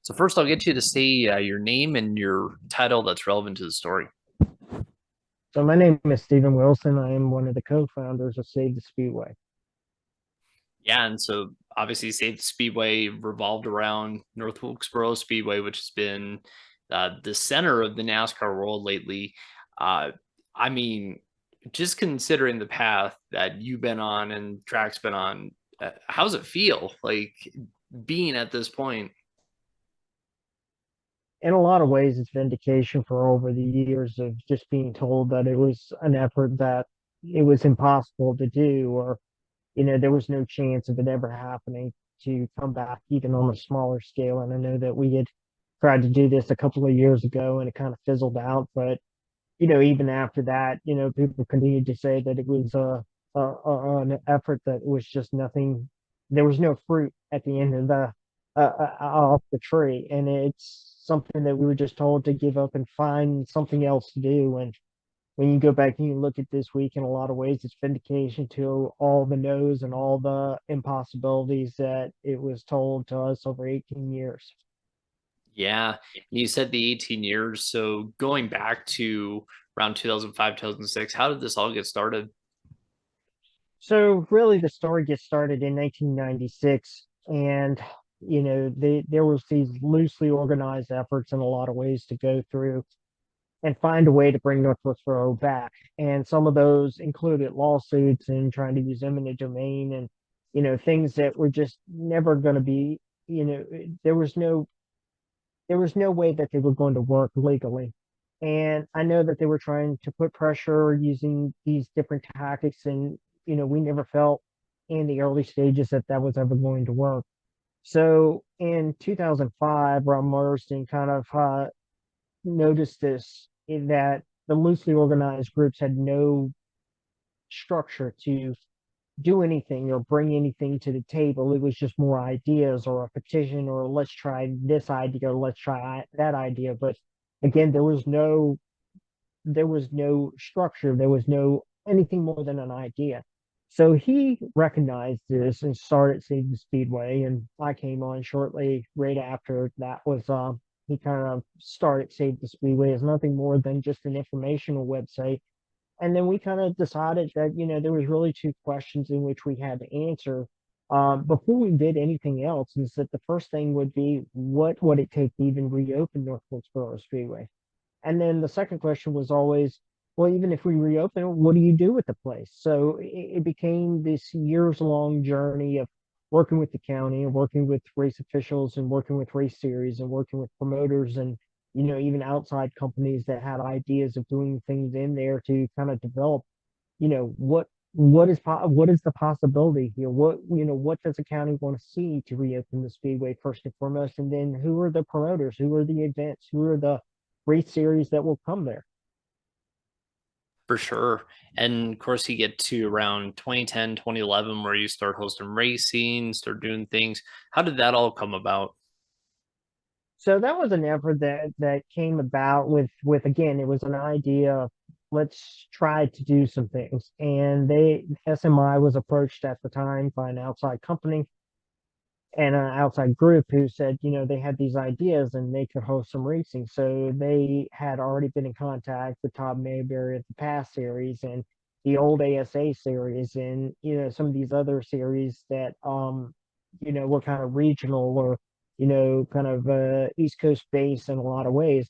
So first, I'll get you to say your name and your title that's relevant to the story. So my name is Stephen Wilson. I am one of the co-founders of Save the Speedway. Yeah, and so obviously, Save the Speedway revolved around North Wilkesboro Speedway, which has been the center of the NASCAR world lately. Uh, I mean, just considering the path that you've been on and track's been on, how's it feel like being at this point? In a lot of ways, it's vindication for over the years of just being told that it was an effort that it was impossible to do, or there was no chance of it ever happening to come back even on a smaller scale. And I know that we had tried to do this a couple of years ago and it kind of fizzled out, but even after that, people continued to say that it was an effort that was just nothing. There was no fruit at the end of the off the tree, and it's something that we were just told to give up and find something else to do. And when you go back and you look at this week, in a lot of ways, it's vindication to all the no's and all the impossibilities that it was told to us over 18 years. Yeah, you said the 18 years. So going back to around 2005, 2006, how did this all get started? So really, the story gets started in 1996, and there was these loosely organized efforts in a lot of ways to go through and find a way to bring Northwest Row back. And some of those included lawsuits and trying to use eminent domain and things that were just never going to be. There was no way that they were going to work legally. And I know that they were trying to put pressure using these different tactics, and we never felt in the early stages that that was ever going to work. So in 2005, Ron Marston kind of noticed this in that the loosely organized groups had no structure to do anything or bring anything to the table. It was just more ideas or a petition or let's try this idea or let's try that idea. But again, there was no structure. There was no anything more than an idea. So he recognized this and started Save the Speedway. And I came on shortly right after that was he kind of started Save the Speedway as nothing more than just an informational website. And then we kind of decided that, there was really two questions in which we had to answer before we did anything else. Is that the first thing would be, what would it take to even reopen North Wilkesboro Speedway? And then the second question was always, well, even if we reopen, what do you do with the place? So it became this years long journey of working with the county and working with race officials and working with race series and working with promoters and, even outside companies that had ideas of doing things in there to kind of develop, what is the possibility here? What does the county want to see to reopen the speedway first and foremost? And then who are the promoters? Who are the events? Who are the race series that will come there? For sure. And of course, you get to around 2010, 2011, where you start hosting racing, start doing things. How did that all come about? So that was an effort that came about with again, it was an idea of let's try to do some things. And SMI was approached at the time by an outside company and an outside group who said, they had these ideas and they could host some racing. So they had already been in contact with Todd Mayberry at the past series and the old ASA series and some of these other series that were kind of regional or kind of East Coast based in a lot of ways.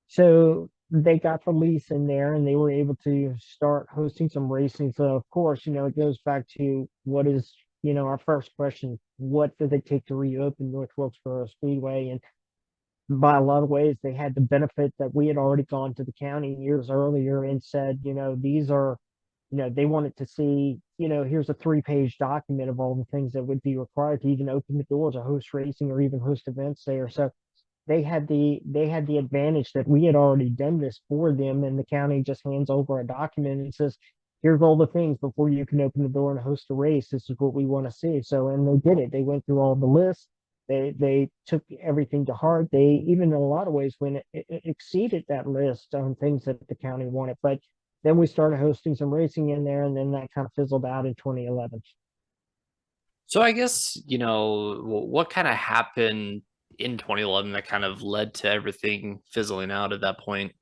So they got the lease in there and they were able to start hosting some racing. So of course, it goes back to what is our first question, what does it take to reopen North Wilkesboro Speedway? And by a lot of ways, they had the benefit that we had already gone to the county years earlier and said, these are, they wanted to see, here's a 3-page document of all the things that would be required to even open the doors to host racing or even host events there. So they had the advantage that we had already done this for them, and the county just hands over a document and says, "Here's all the things before you can open the door and host a race. This is what we want to see." So, and they did it. They went through all the lists. They took everything to heart. They even in a lot of ways when it exceeded that list on things that the county wanted. But then we started hosting some racing in there, and then that kind of fizzled out in 2011. So I guess, what kind of happened in 2011 that kind of led to everything fizzling out at that point?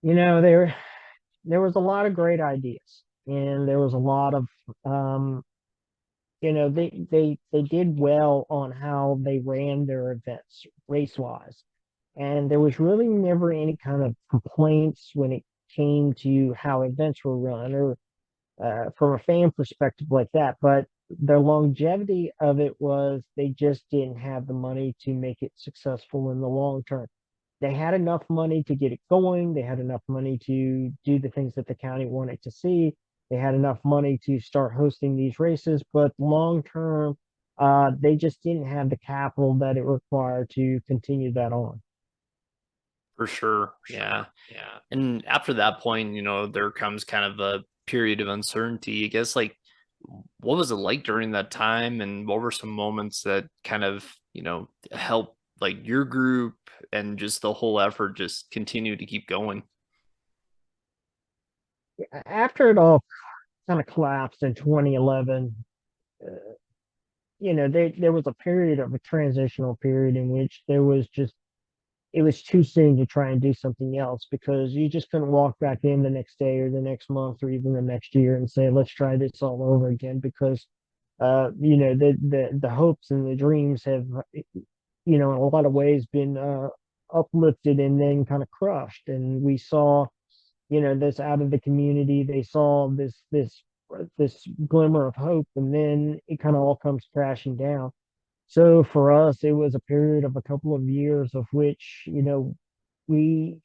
You know, there was a lot of great ideas, and there was a lot of um, they did well on how they ran their events race wise, and there was really never any kind of complaints when it came to how events were run or from a fan perspective like that. But the longevity of it was they just didn't have the money to make it successful in the long term. They had enough money to get it going. They had enough money to do the things that the county wanted to see. They had enough money to start hosting these races, but long term, they just didn't have the capital that it required to continue that on. For sure. Yeah. And after that point, there comes kind of a period of uncertainty. I guess, like, what was it like during that time, and what were some moments that kind of, helped like your group and just the whole effort just continue to keep going? After it all kind of collapsed in 2011, uh, there was a period of a transitional period in which there was just it was too soon to try and do something else because you just couldn't walk back in the next day or the next month or even the next year and say, let's try this all over again because the hopes and the dreams have in a lot of ways been uplifted and then kind of crushed. And we saw, this out of the community. They saw this glimmer of hope, and then it kind of all comes crashing down. So for us, it was a period of a couple of years of which, we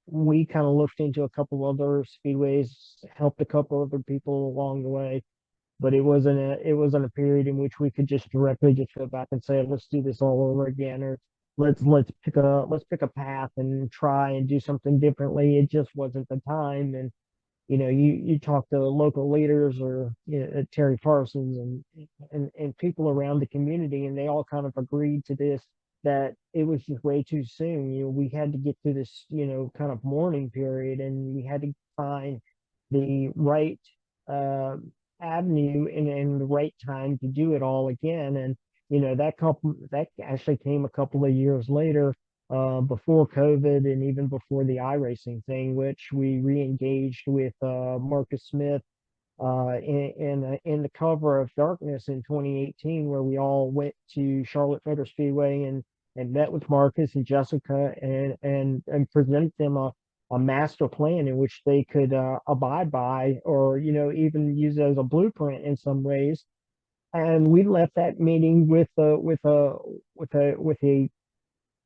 we kind of looked into a couple other speedways, helped a couple other people along the way, but it wasn't a period in which we could just directly just go back and say, let's do this all over again, or let's pick a path and try and do something differently. It just wasn't the time. And you talk to local leaders or Terry Parsons and people around the community, and they all kind of agreed to this, that it was just way too soon. We had to get through this, kind of mourning period, and we had to find the right uh, avenue and the right time to do it all again. And that actually came a couple of years later, before COVID and even before the iRacing thing, which we re-engaged with Marcus Smith in the cover of Darkness in 2018, where we all went to Charlotte Motor Speedway and met with Marcus and Jessica and presented them a master plan in which they could abide by, or even use as a blueprint in some ways. And we left that meeting with a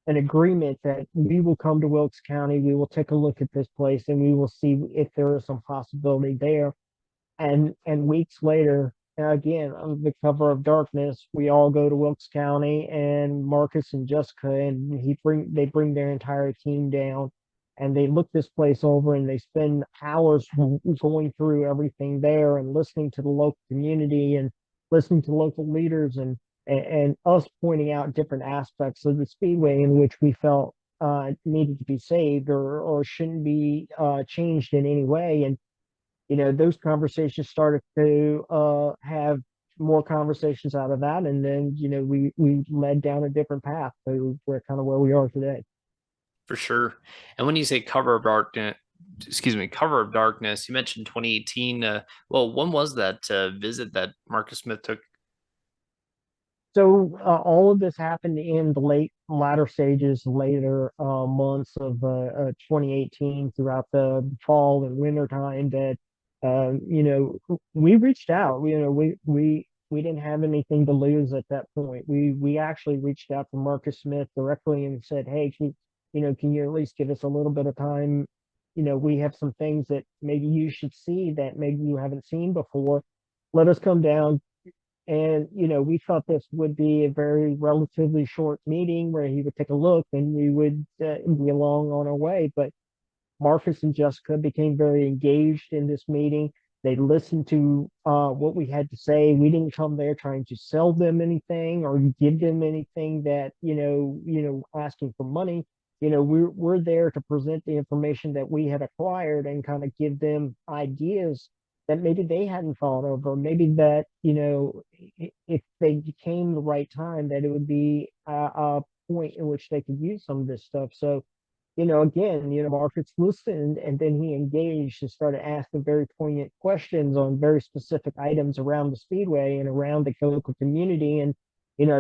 an agreement that we will come to Wilkes County, we will take a look at this place, and we will see if there is some possibility there. And weeks later, again, under the cover of darkness, we all go to Wilkes County, and Marcus and Jessica and they bring their entire team down, and they look this place over, and they spend hours going through everything there and listening to the local community and listening to local leaders and us pointing out different aspects of the speedway in which we felt needed to be saved or shouldn't be changed in any way. And those conversations started to have more conversations out of that, and then we led down a different path to where we are today. For sure. And when you say cover of darkness, excuse me, cover of darkness, you mentioned 2018. Well, when was that visit that Marcus Smith took? So all of this happened in the latter stages, later months of 2018, throughout the fall and winter time. That we reached out. We didn't have anything to lose at that point. We actually reached out to Marcus Smith directly and said, "Hey, can you at least give us a little bit of time? We have some things that maybe you should see that maybe you haven't seen before. Let us come down." And, we thought this would be a very relatively short meeting where he would take a look and we would be along on our way. But Marcus and Jessica became very engaged in this meeting. They listened to what we had to say. We didn't come there trying to sell them anything or give them anything that, asking for money. We're there to present the information that we had acquired and kind of give them ideas that maybe they hadn't thought of, or maybe that, if they came the right time, that it would be a point in which they could use some of this stuff. So, again, Marcus listened, and then he engaged and started asking very poignant questions on very specific items around the speedway and around the local community. And,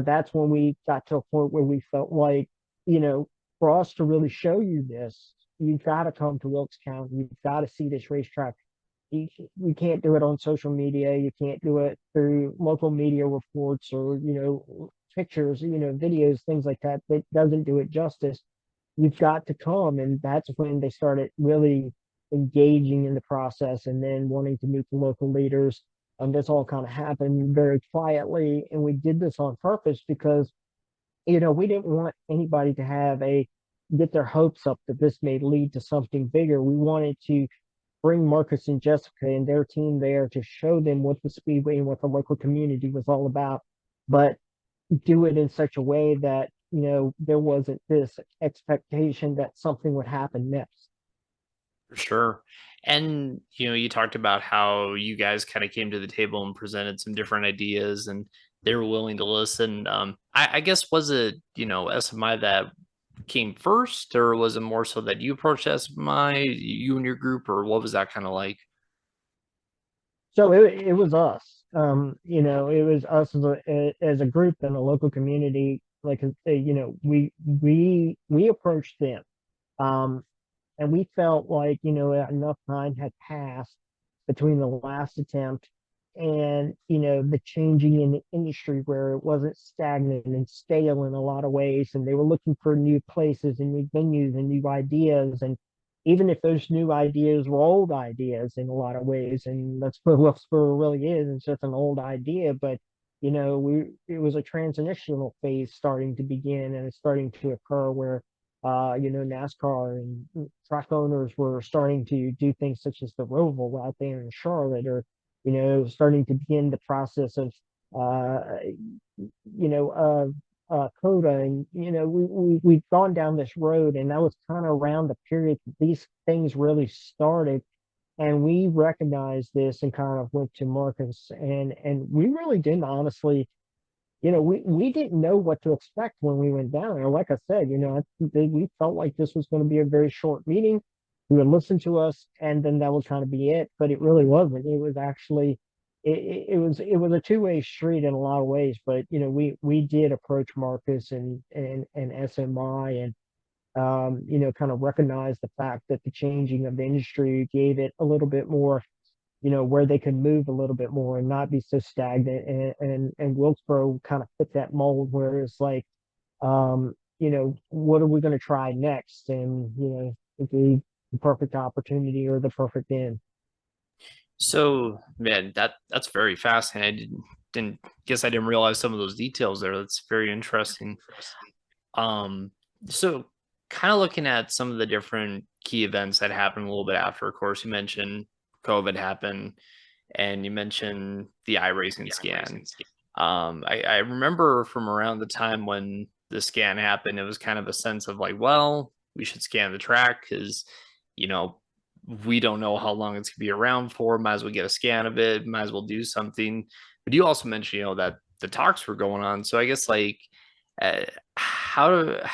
that's when we got to a point where we felt like, for us to really show you this, you've got to come to Wilkes County. You've got to see this racetrack. You can't do it on social media. You can't do it through local media reports or, pictures, videos, things like that. That doesn't do it justice. You've got to come. And that's when they started really engaging in the process and then wanting to meet the local leaders. This all kind of happened very quietly. And we did this on purpose because, we didn't want anybody to get their hopes up that this may lead to something bigger. We wanted to bring Marcus and Jessica and their team there to show them what the Speedway and what the local community was all about, but do it in such a way that, there wasn't this expectation that something would happen next. For sure. And you talked about how you guys kind of came to the table and presented some different ideas, and they were willing to listen. I guess, was it SMI that came first, or was it more so that you approached SMI, you and your group, or what was that kind of like? So it was us. It was us as a group and a local community. Like, we approached them. Um, and we felt like, enough time had passed between the last attempt and, the changing in the industry where it wasn't stagnant and stale in a lot of ways. And they were looking for new places and new venues and new ideas. And even if those new ideas were old ideas in a lot of ways, and that's what Wilkesboro really is, it's just an old idea. But, it was a transitional phase starting to begin, and it's starting to occur where NASCAR and track owners were starting to do things such as the Roval out there in Charlotte, or, starting to begin the process of, uh, Coda. And, we've gone down this road, and that was kind of around the period that these things really started. And we recognized this and kind of went to Marcus, and we really didn't honestly, we didn't know what to expect when we went down there. Like I said, we felt like this was going to be a very short meeting. We would listen to us, and then that would kind of be it. But it really wasn't. It was actually, it was a two-way street in a lot of ways. But we did approach Marcus and SMI, and kind of recognize the fact that the changing of the industry gave it a little bit more, where they could move a little bit more and not be so stagnant. And Wilkesboro kind of fit that mold where it's like, what are we going to try next? And, it gave the perfect opportunity or the perfect end. So, man, that's very fascinating. I didn't guess I didn't realize some of those details there. That's very interesting. So kind of looking at some of the different key events that happened a little bit after, of course, you mentioned COVID happened, and you mentioned the iRacing scan. I remember from around the time when the scan happened, it was kind of a sense of like, well, we should scan the track because, you know, we don't know how long it's gonna be around for. Might as well get a scan of it. Might as well do something. But you also mentioned, that the talks were going on. So I guess like, how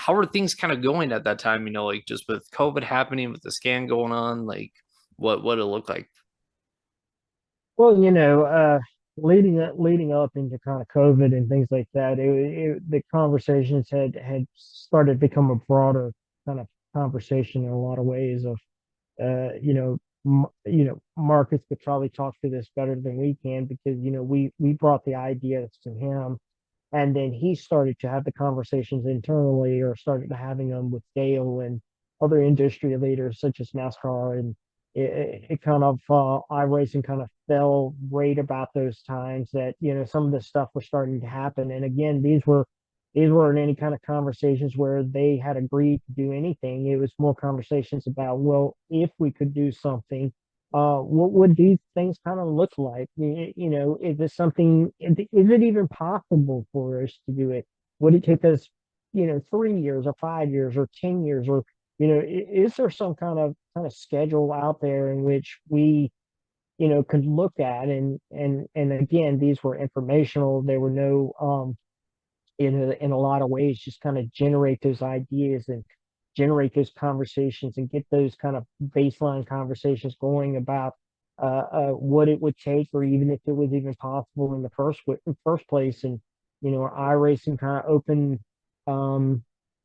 are things kind of going at that time? Like just with COVID happening, with the scan going on, like what it looked like. Well, leading up into kind of COVID and things like that, the conversations had started to become a broader kind of conversation in a lot of ways of, Marcus could probably talk to this better than we can because, we brought the ideas to him, and then he started to have the conversations internally, or started to having them with Dale and other industry leaders such as NASCAR. And it kind of, iRacing kind of fell right about those times that, some of this stuff was starting to happen. And again, these weren't any kind of conversations where they had agreed to do anything. It was more conversations about, well, if we could do something, what would these things kind of look like? Is this something, is it even possible for us to do it? Would it take us, 3 years or 5 years or 10 years? Or, is there some kind of schedule out there in which we could look at. And again, these were informational. There were no, in a lot of ways, just kind of generate those ideas and generate those conversations and get those kind of baseline conversations going about what it would take, or even if it was even possible in the first place. And iRacing kind of opened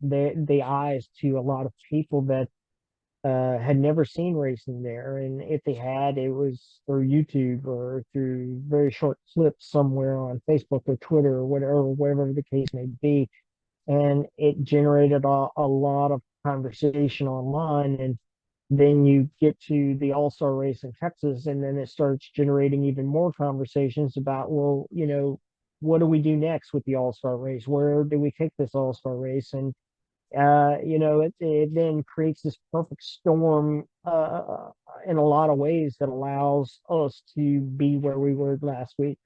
the eyes to a lot of people that had never seen racing there. And if they had, it was through YouTube or through very short clips somewhere on Facebook or Twitter or whatever the case may be. And it generated a lot of conversation online. And then you get to the All-Star race in Texas, and then it starts generating even more conversations about, well, what do we do next with the All-Star race? Where do we take this All-Star race? And it then creates this perfect storm in a lot of ways that allows us to be where we were last week.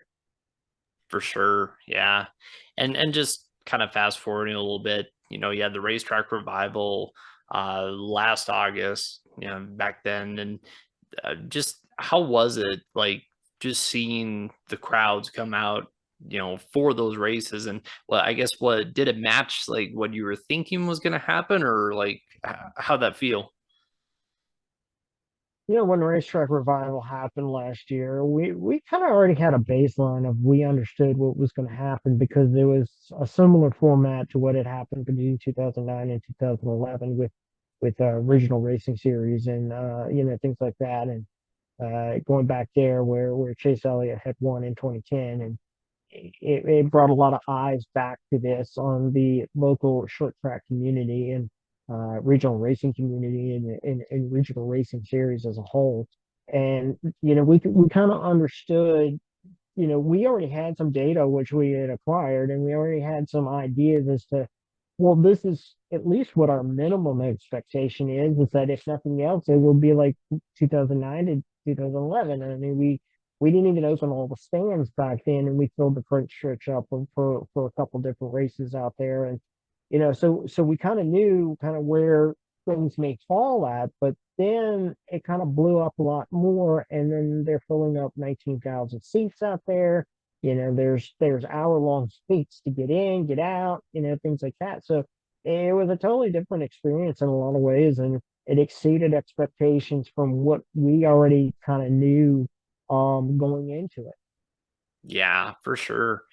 For sure. Yeah. And just kind of fast forwarding a little bit, you had the racetrack revival last August, back then. And just how was it like just seeing the crowds come out, for those races? And well, I guess what did it match like what you were thinking was going to happen, or like how'd that feel? When Racetrack Revival happened last year, we kind of already had a baseline of, we understood what was going to happen, because there was a similar format to what had happened between 2009 and 2011 with original racing series and things like that. And going back there where Chase Elliott had won in 2010, and it brought a lot of eyes back to this on the local short track community and regional racing community, and regional racing series as a whole. And we kind of understood. We already had some data which we had acquired, and we already had some ideas as to, well, this is at least what our minimum expectation is that if nothing else, it will be like 2009 to 2011. I mean, we didn't even open all the stands back then, and we filled the front stretch up for a couple different races out there. And so we kind of knew kind of where things may fall at. But then it kind of blew up a lot more, and then they're filling up 19,000 seats out there. There's hour-long waits to get in, get out, things like that. So it was a totally different experience in a lot of ways, and it exceeded expectations from what we already kind of knew going into it. Yeah, for sure.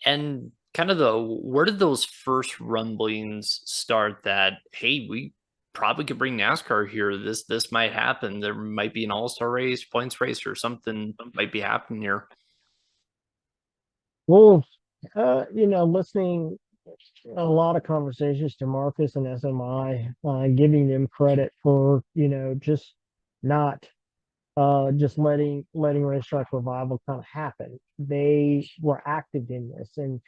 And kind of where did those first rumblings start that, hey, we probably could bring NASCAR here? This might happen. There might be an all-star race, points race, or something might be happening here. Well, listening a lot of conversations to Marcus and SMI, giving them credit for, just not just letting Racetrack Revival kind of happen. They were active in this, and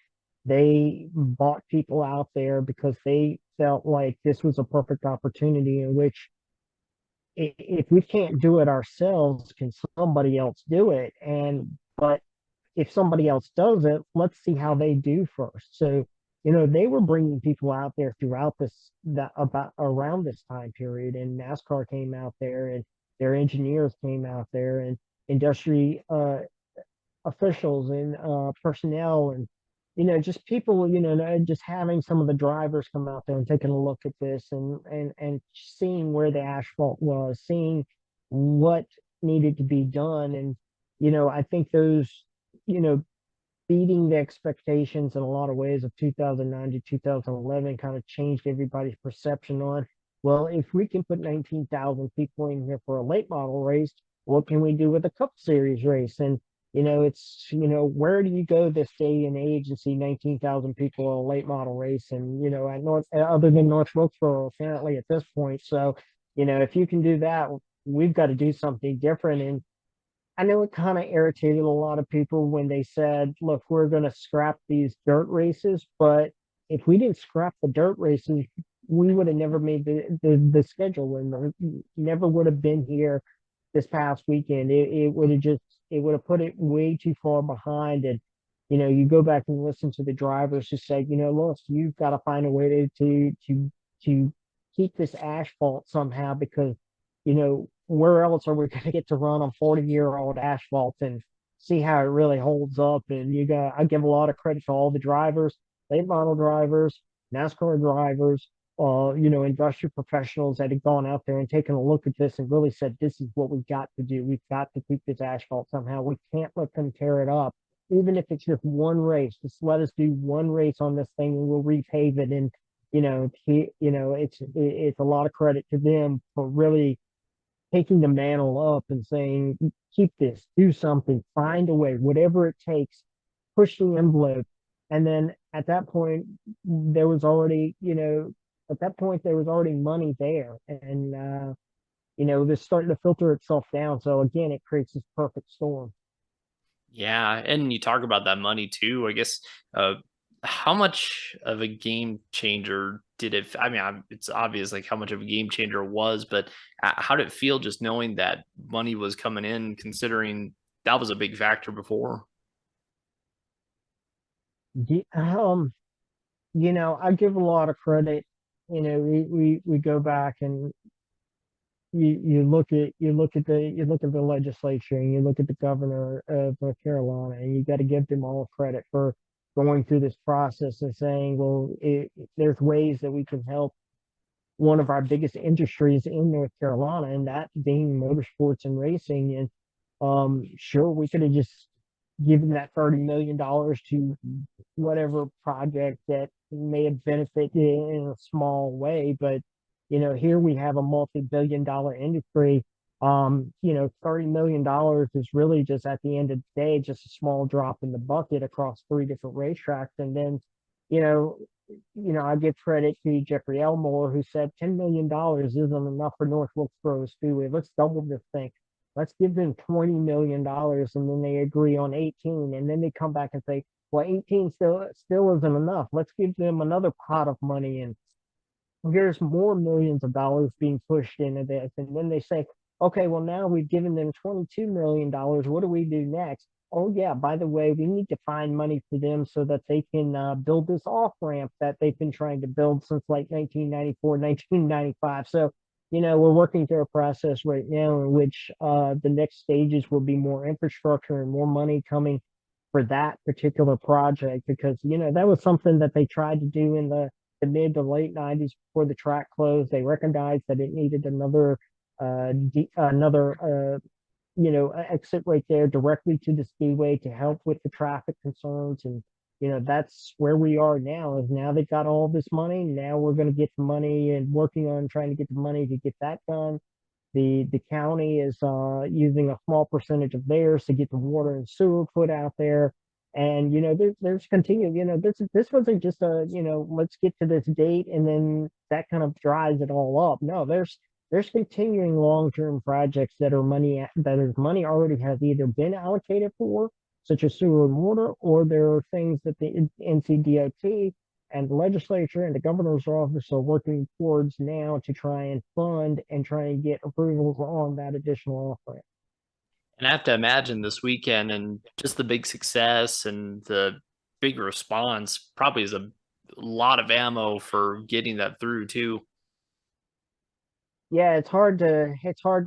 they bought people out there because they felt like this was a perfect opportunity in which, if we can't do it ourselves, can somebody else do it? And but if somebody else does it, let's see how they do first. So, they were bringing people out there throughout about around this time period, and NASCAR came out there, and their engineers came out there, and industry officials and personnel, and just people, just having some of the drivers come out there and taking a look at this, and seeing where the asphalt was, seeing what needed to be done. And I think those, beating the expectations in a lot of ways of 2009 to 2011 kind of changed everybody's perception on, well, if we can put 19,000 people in here for a late model race, what can we do with a Cup Series race? And it's, where do you go this day and age and see 19,000 people in a late model race? And at other than North Wilkesboro, apparently at this point. So if you can do that, we've got to do something different. And I know it kind of irritated a lot of people when they said, look, we're going to scrap these dirt races. But if we didn't scrap the dirt races, we would have never made the schedule, and never would have been here this past weekend. It would have put it way too far behind. And you go back and listen to the drivers who say, look, you've got to find a way to keep this asphalt somehow, because where else are we going to get to run on 40-year-old asphalt and see how it really holds up? And I give a lot of credit to all the drivers, late model drivers, NASCAR drivers, industrial professionals that have gone out there and taken a look at this and really said, this is what we've got to do. We've got to keep this asphalt somehow. We can't let them tear it up. Even if it's just one race, just let us do one race on this thing and we'll repave it. And, it's a lot of credit to them for really taking the mantle up and saying, keep this, do something, find a way, whatever it takes, push the envelope. And then at that point, there was already, there was already money there. And, this starting to filter itself down. So again, it creates this perfect storm. Yeah, and you talk about that money too. I guess how much of a game changer did it? I mean, it's obvious like how much of a game changer it was, but how did it feel just knowing that money was coming in, considering that was a big factor before? I give a lot of credit. We go back and you look at the legislature and you look at the governor of North Carolina, and you got to give them all credit for going through this process and saying, well, there's ways that we can help one of our biggest industries in North Carolina, and that being motorsports and racing. And sure, we could have just given that $30 million to whatever project that may have benefited in a small way, but here we have a multi-billion-dollar industry. $30 million is really just at the end of the day, just a small drop in the bucket across three different racetracks. And then, you know, I give credit to Jeffrey Elmore, who said $10 million isn't enough for North Wilkesboro Speedway. Let's double this thing. Let's give them $20 million. And then they agree on 18. And then they come back and say, well, 18 still isn't enough. Let's give them another pot of money. And there's more millions of dollars being pushed into this. And then they say, okay, well, now we've given them $22 million. What do we do next? Oh, yeah, by the way, we need to find money for them so that they can build this off ramp that they've been trying to build since like 1994, 1995. So, we're working through a process right now in which the next stages will be more infrastructure and more money coming for that particular project, because that was something that they tried to do in the mid to late 90s before the track closed. They recognized that it needed another exit right there directly to the speedway to help with the traffic concerns. And that's where we are now. Is now they've got all this money, now we're going to get the money and working on trying to get the money to get that done. The county is using a small percentage of theirs to get the water and sewer put out there. And there's continued. This wasn't just a let's get to this date and then that kind of dries it all up. No, there's continuing long-term projects that is money already has either been allocated for, such as sewer and water, or there are things that the NCDOT and the legislature and the governor's office are working towards now to try and fund and try and get approvals on that additional offering. And I have to imagine this weekend and just the big success and the big response probably is a lot of ammo for getting that through too. Yeah, it's hard to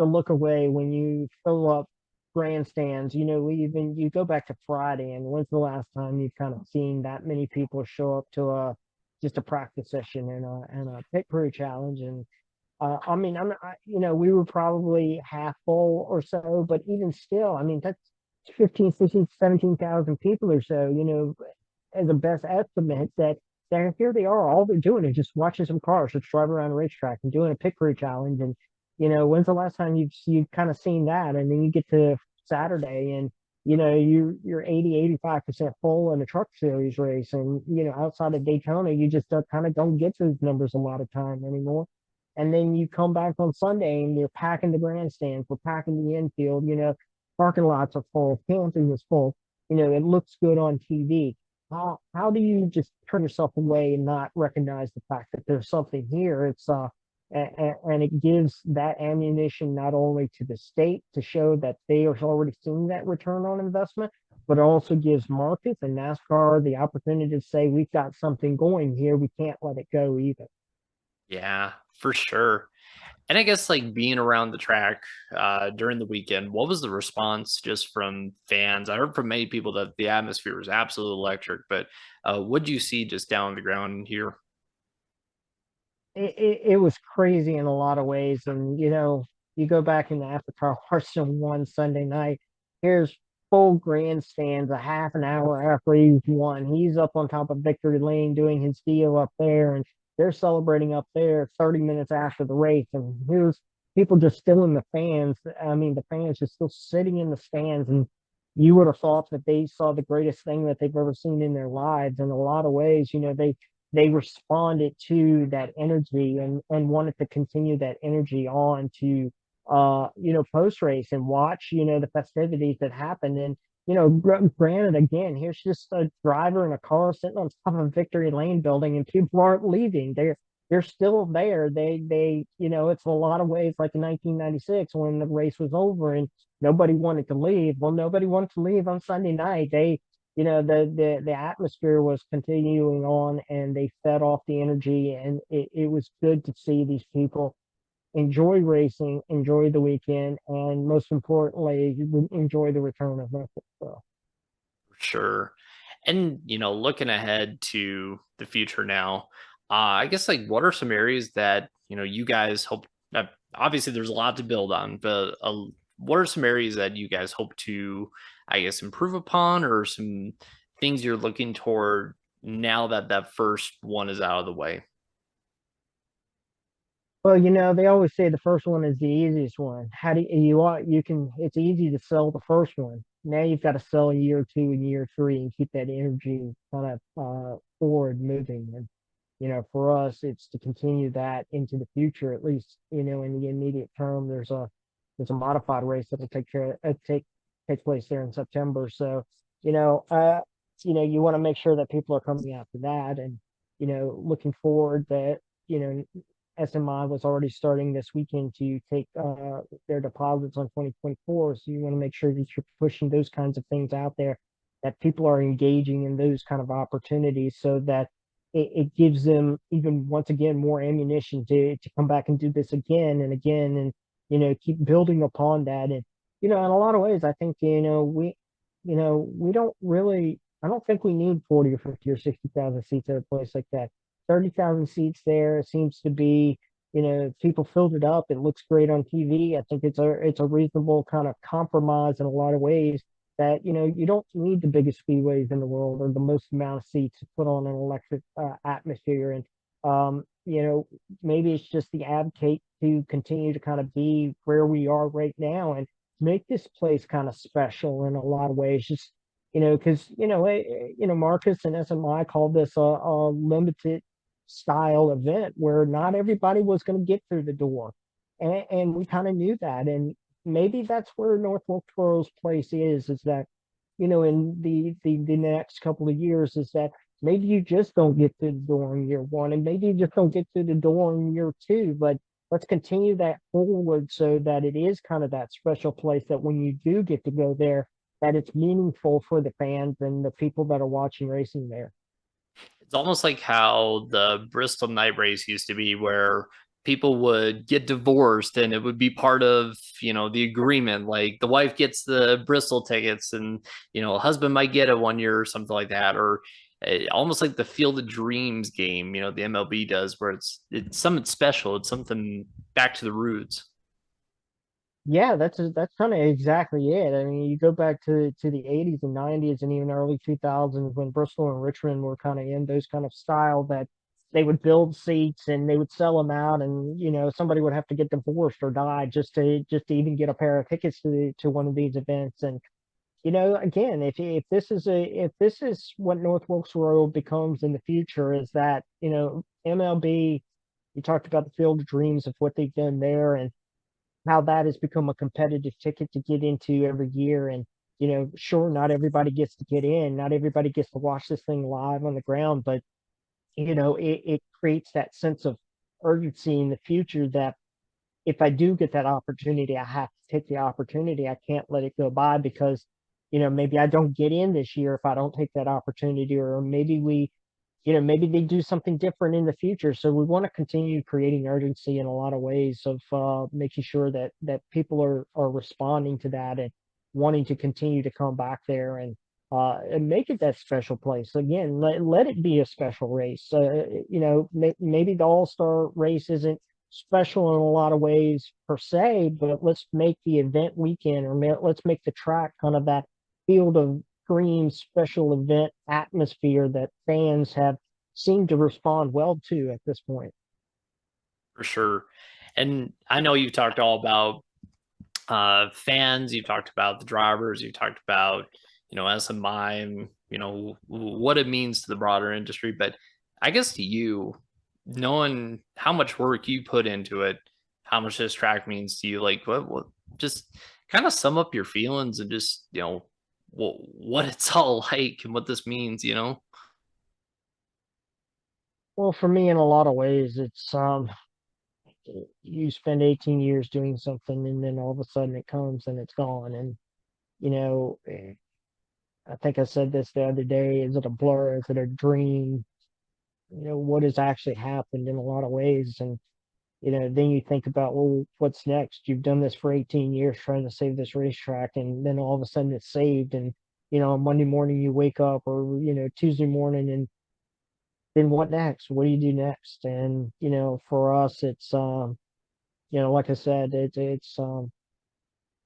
look away when you fill up grandstands. You go back to Friday, and when's the last time you've kind of seen that many people show up to just a practice session and a pit crew challenge? And I mean, we were probably half full or so, but even still, I mean, that's 15, 16, 17,000 people or so, as a best estimate that here they are, all they're doing is just watching some cars just drive around a racetrack and doing a pit crew challenge. And, when's the last time you've kind of seen that? And then you get to Saturday and, you're 85% full in a truck series race. And, outside of Daytona, you just kind of don't get those numbers a lot of time anymore. And then you come back on Sunday and you're packing the grandstands, we're packing the infield, parking lots are full, camping is full, it looks good on TV. How do you just turn yourself away and not recognize the fact that there's something here? And it gives that ammunition not only to the state to show that they are already seeing that return on investment, but it also gives markets and NASCAR the opportunity to say, we've got something going here. We can't let it go either. Yeah, for sure. And I guess like being around the track during the weekend, what was the response just from fans? I heard from many people that the atmosphere was absolutely electric, but what do you see just down on the ground here? It was crazy in a lot of ways. And, you go back in the after Carson won Sunday night, here's full grandstands a half an hour after he's won. He's up on top of Victory Lane doing his deal up there, and they're celebrating up there 30 minutes after the race. And here's people just still in the fans. I mean, the fans just still sitting in the stands. And you would have thought that they saw the greatest thing that they've ever seen in their lives. In a lot of ways, they responded to that energy and wanted to continue that energy on to post race and watch the festivities that happened. And granted, again, here's just a driver in a car sitting on top of a Victory Lane building, and people aren't leaving. They're still there. It's a lot of ways like in 1996 when the race was over and nobody wanted to leave. Well, nobody wanted to leave on Sunday night. The atmosphere was continuing on, and they fed off the energy, and it was good to see these people enjoy racing, enjoy the weekend, and most importantly, enjoy the return of Memphis. So, Sure. And, looking ahead to the future now, I guess like what are some areas that, you guys hope obviously there's a lot to build on, but what are some areas that you guys hope to, I guess, improve upon or some things you're looking toward now that that first one is out of the way? well, they always say the first one is the easiest one. How do you can, it's easy to sell the first one. Now you've got to sell year two and year three and keep that energy kind of forward moving. And for us, it's to continue that into the future, at least, in the immediate term. There's a modified race that will take place there in September. So, you know, uh, you want to make sure that people are coming out to that, and looking forward that SMI was already starting this weekend to take their deposits on 2024. So you want to make sure that you're pushing those kinds of things out there, that people are engaging in those kind of opportunities, so that it gives them even once again more ammunition to come back and do this again and again, and keep building upon that. And in a lot of ways, I think we don't really. I don't think we need 40 or 50 or 60,000 seats at a place like that. 30,000 seats there seems to be, people filled it up. It looks great on TV. I think it's a reasonable kind of compromise in a lot of ways, that you don't need the biggest speedways in the world or the most amount of seats to put on an electric atmosphere. And maybe it's just the advocate to continue to kind of be where we are right now and make this place kind of special in a lot of ways. Just because Marcus and SMI called this a limited style event where not everybody was going to get through the door, and we kind of knew that. And maybe that's where North Wilkesboro's place is that in the next couple of years, is that maybe you just don't get through the door in year one, and maybe you just don't get through the door in year two, but let's continue that forward so that it is kind of that special place that when you do get to go there, that it's meaningful for the fans and the people that are watching racing there. It's almost like how the Bristol night race used to be, where people would get divorced and it would be part of, the agreement. Like the wife gets the Bristol tickets and, a husband might get it one year or something like that. Or almost like the Field of Dreams game, the MLB does, where it's something special. It's something back to the roots. Yeah, that's kind of exactly it. I mean, you go back to the 80s and 90s and even early 2000s when Bristol and Richmond were kind of in those kind of style, that they would build seats and they would sell them out, and somebody would have to get divorced or die just to even get a pair of tickets to one of these events. And again, if this is what North Wilkesboro becomes in the future, is that MLB, you talked about the Field of Dreams of what they've done there, and how that has become a competitive ticket to get into every year. And sure, not everybody gets to get in, not everybody gets to watch this thing live on the ground, but it creates that sense of urgency in the future, that if I do get that opportunity, I have to take the opportunity. I can't let it go by, because maybe I don't get in this year if I don't take that opportunity, or maybe we maybe they do something different in the future. So we want to continue creating urgency in a lot of ways of making sure that people are responding to that and wanting to continue to come back there and make it that special place again. Let it be a special race. Maybe the All-Star race isn't special in a lot of ways per se, but let's make the event weekend, or let's make the track kind of that field of dream special event atmosphere that fans have seemed to respond well to at this point. For sure. And I know you've talked all about fans, you've talked about the drivers, you've talked about, SMI and, what it means to the broader industry. But I guess to you, knowing how much work you put into it, how much this track means to you, like what just kind of sum up your feelings and just, what it's all like and what this means. Well, for me, in a lot of ways, it's you spend 18 years doing something, and then all of a sudden it comes and it's gone. And you know, I think I said this the other day: is it a blur? Is it a dream? What has actually happened in a lot of ways? And then you think about, well, what's next? You've done this for 18 years trying to save this racetrack, and then all of a sudden it's saved. And Monday morning you wake up, or Tuesday morning, and then what next? What do you do next? And for us, it's like I said, it's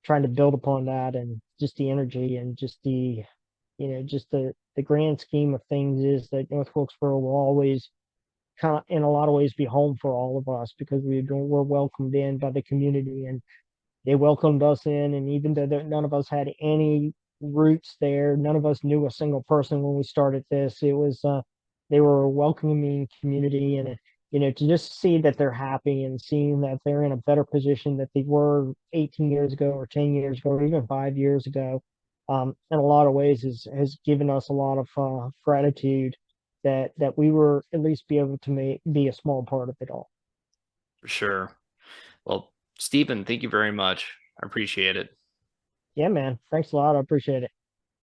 trying to build upon that, and just the energy, and just the grand scheme of things is that North Wilkesboro will always kind of, in a lot of ways, be home for all of us, because we're welcomed in by the community, and they welcomed us in. And even though none of us had any roots there, none of us knew a single person when we started this. It was they were a welcoming community, and to just see that they're happy, and seeing that they're in a better position that they were 18 years ago, or 10 years ago, or even 5 years ago, in a lot of ways has given us a lot of gratitude that we were at least be able to be a small part of it all. For sure. Well, Stephen, thank you very much. I appreciate it. Yeah, man. Thanks a lot. I appreciate it.